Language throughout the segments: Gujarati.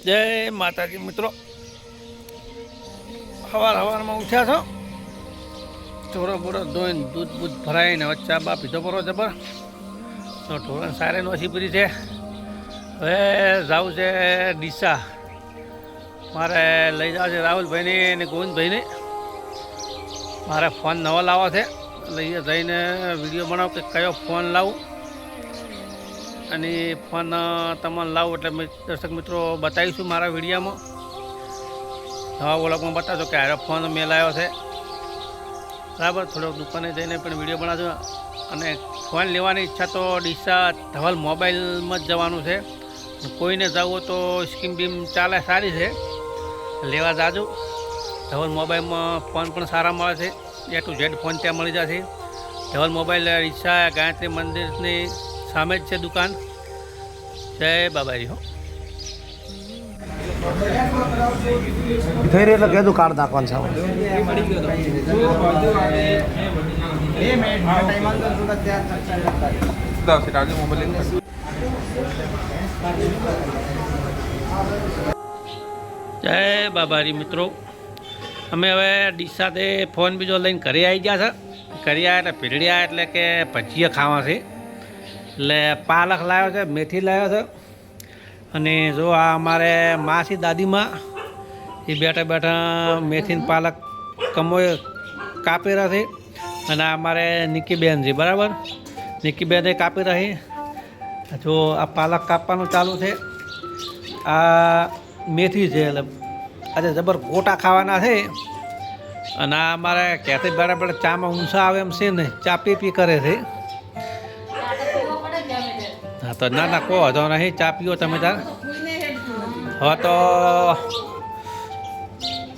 જય માતાજી મિત્રો, સવારમાં ઉઠ્યા છો, ચોરો બોરો ધોઈને દૂધ બૂધ ભરાઈને હવે ચા બા પીધો પરો જબર તો ઢોરણ સારે નોસી પડી છે. હવે જવું છે ડીસા, મારે લઈ જવા છે રાહુલભાઈને અને ગોવિંદભાઈને. મારે ફોન નવો લાવવો છે, લઈએ જઈને વિડીયો બનાવો કે કયો ફોન લાવું અને ફોન તમને લાવું એટલે દર્શક મિત્રો બતાવીશું મારા વિડીયોમાં. નવા વ્લોગમાં બતાવશો કે આરો ફોન મેં લાવ્યો છે બરાબર. થોડોક દુકાને જઈને પણ વિડીયો બનાવજો. અને ફોન લેવાની ઈચ્છા તો ડીસા ધવલ મોબાઈલમાં જ જવાનું છે. કોઈને જવું તો સ્કીમ બીમ ચાલે સારી છે, લેવા જાજો. ધવલ મોબાઈલમાં ફોન પણ સારા મળે છે, A to Z ફોન ત્યાં મળી જશે. ધવલ મોબાઈલ ડીસા ગાયત્રી મંદિરની સામે જ છે દુકાન. જય બાબાજી હો. થઈ એટલે કીધું કાર્ડ નાખવાનું છે. જય બાબાજી મિત્રો, અમે હવે ડીસાથી ફોન બીજો લઈને ઘરે આવી ગયા છે. ઘરે આવ્યા એટલે ભીડ્યા એટલે કે ભજીયા ખાવા છે, એટલે પાલક લાવ્યો છે, મેથી લાવ્યો છે. અને જો આ અમારે માસી દાદીમાં એ બેઠા બેઠા મેથીને પાલક કમોય કાપી રહ્યા છે. અને આ અમારે નિકીબેન છે બરાબર, નિકીબેને કાપી રહી. જો આ પાલક કાપવાનું ચાલુ છે. આ મેથી છે, એટલે આજે જબર ગોટા ખાવાના છે. અને આ અમારે ક્યાંથી બેઠા બેઠા ચામાં ઊંસા આવે એમ છે ને, ચા પી કરે છે. હા તો ના કહો તો નહીં, ચા પીઓ તમે તાર. હવે તો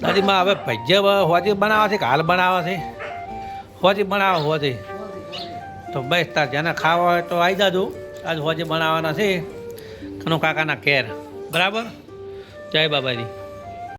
દાદીમાં હવે ભજીયા હોજી બનાવવા છે કે હાલ બનાવવા છે? હોજી બનાવો હોજી. તો બસ તાર જેને ખાવા હોય તો આવી જાજો. આજ હોજી બનાવવાના છે કનો કાકાના કેર બરાબર. જય બાબાજી.